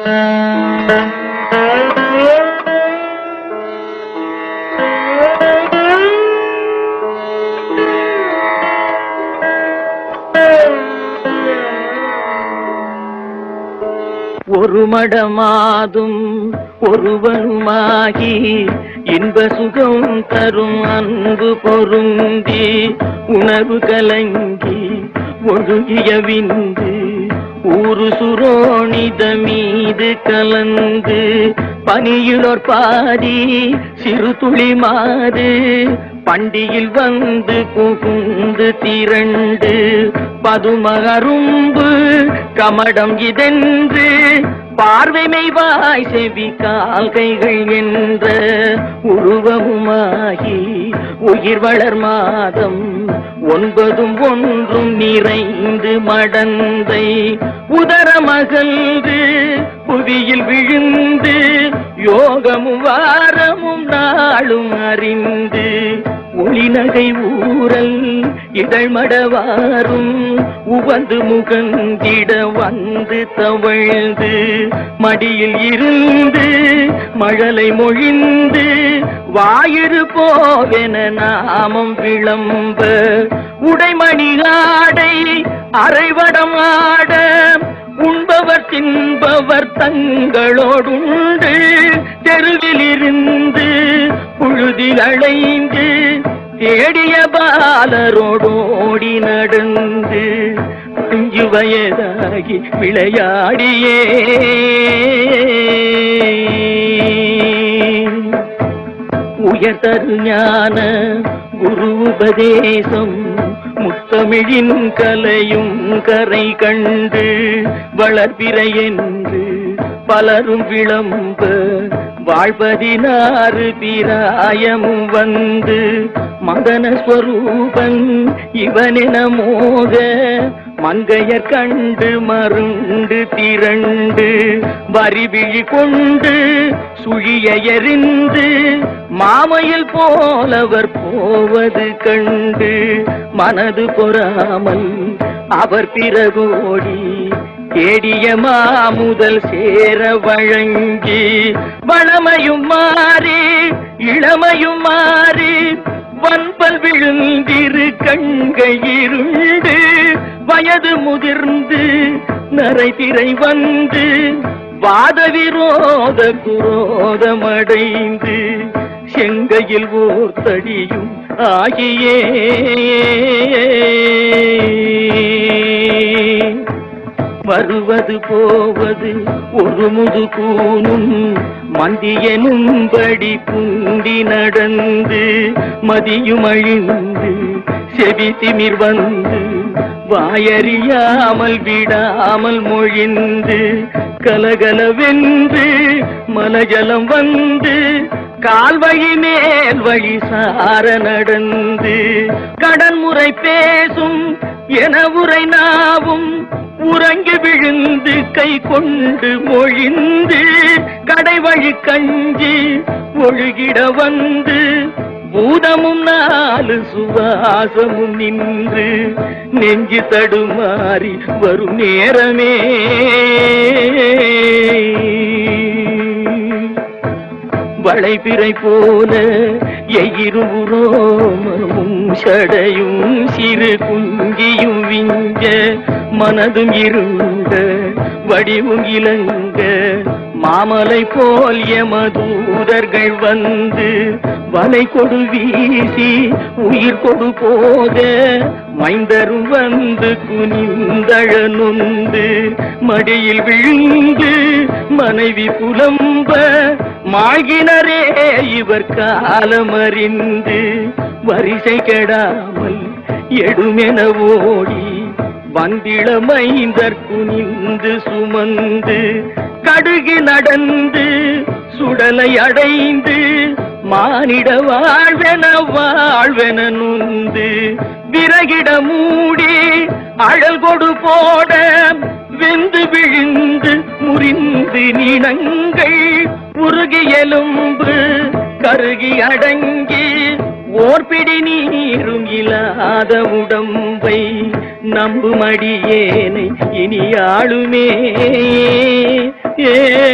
ஒரு மடமாதும் ஒருவனுமாகி இன்ப சுகம் தரும் அன்பு பொருந்தி உணர்வு கலங்கி ஒழுகிய விந்து ஊரு சுரோணித மீது கலந்து பனியிலோர் பாதி சிறு துளி மாறு பண்டியில் வந்து புகுந்து திரண்டு பதும அரும்பு கமடம் இதென்று பார்வைமை வாய் செவி கால்கைகள் என்ற உருவமுமாகி உயிர் வளர் மாதம் 9 ஒன்றும் நிறைந்து மடந்தை உதரமகன்று புவியில் விழுந்து யோகமும் வாரமும் நாளும் அறிந்து ஒளிநகை ஊரல் இதழ்மடவாரும் உவந்து முகந்திட வந்து தவழ்ந்து மடியில் இருந்து மழலை மொழிந்து வாயிறு போவென நாமம் விளம்ப உடைமணி ஆடை அரைவடம் ஆட உண்பவர் தின்பவர் தங்களோடுண்டு தெருவில் இருந்து புழுதில் அலைந்து தேடிய பாலரோடோடி நடந்து 5 வயதாகி விளையாடியே உயர்தரு ஞான குரு உபதேசம் முத்தமிழின் கலையும் கரை கண்டு வளர்பிறை என்று பலரும் விளம்ப வாழ்வதினாறு பிராயமும் வந்து மதன ஸ்வரூபன் இவனென மோக மங்கையர் கண்டு மருண்டு திரண்டு வரிவிழி கொண்டு சுழிய எறிந்து மாமையில் போலவர் போவது கண்டு மனது பொறாமல் அவர் பிறகோடி தேடிய மாமுதல் சேர வழங்கி வளமையும் மாறி இளமையும் மாறி வன்பல் விழுந்திரு கண்கள் இருண்டு வயது முதிர்ந்து நரைதிரை வந்து வாத விரோத குரோதமடைந்து செங்கையில் ஓர் தடியும் ஆகியே வருவது போவது ஒரு முது கூனும் மந்தியனும்படி குண்டி நடந்து மதியும் அழிந்து செவி திமிர் வந்து வாயறியாமல் விடாமல் மொழிந்து கலகலவென்று மலஜலம் வந்து கால்வழி மேல் வழி சார நடந்து கடன்முறை பேசும் என உரை நாவும் உறங்கி விழுந்து கை கொண்டு மொழிந்து கடைவழி கஞ்சி ஒழுகிட வந்து பூதமும் 4 சுவாசமும் நின்று நெஞ்சு தடுமாறி வரும் நேரமே வளைபிறை போல எயிருரோமமும் சடையும் சிறு குஞ்சியும் விஞ்ச மனதும் இருண்ட வடிவும் இலங்க மாமலை போல் எமதூதர்கள் வந்து வலை கொடு வீசி உயிர் கொடு போக மைந்தரும் வந்து குனிந்தழ நொந்து மடியில் விழுந்து மனைவி புலம்ப மாகினரே இவர் காலமறிந்து வரிசை கெடாமல் எடுமென ஓடி வந்திளமைந்தர் குனிந்து சுமந்து கடுகி நடந்து சுடலை அடைந்து மானிட வாழ்வென நுந்து விறகிட மூடி அழல் கொடு போட வெந்து விழுந்து முறிந்து நினங்கள் உருகி எலும்பு கருகி அடங்கி ஓர்பிடி நீரும் இல்லாத உடம்பை நம்புமடியேனை இனி ஆளுமே ஏ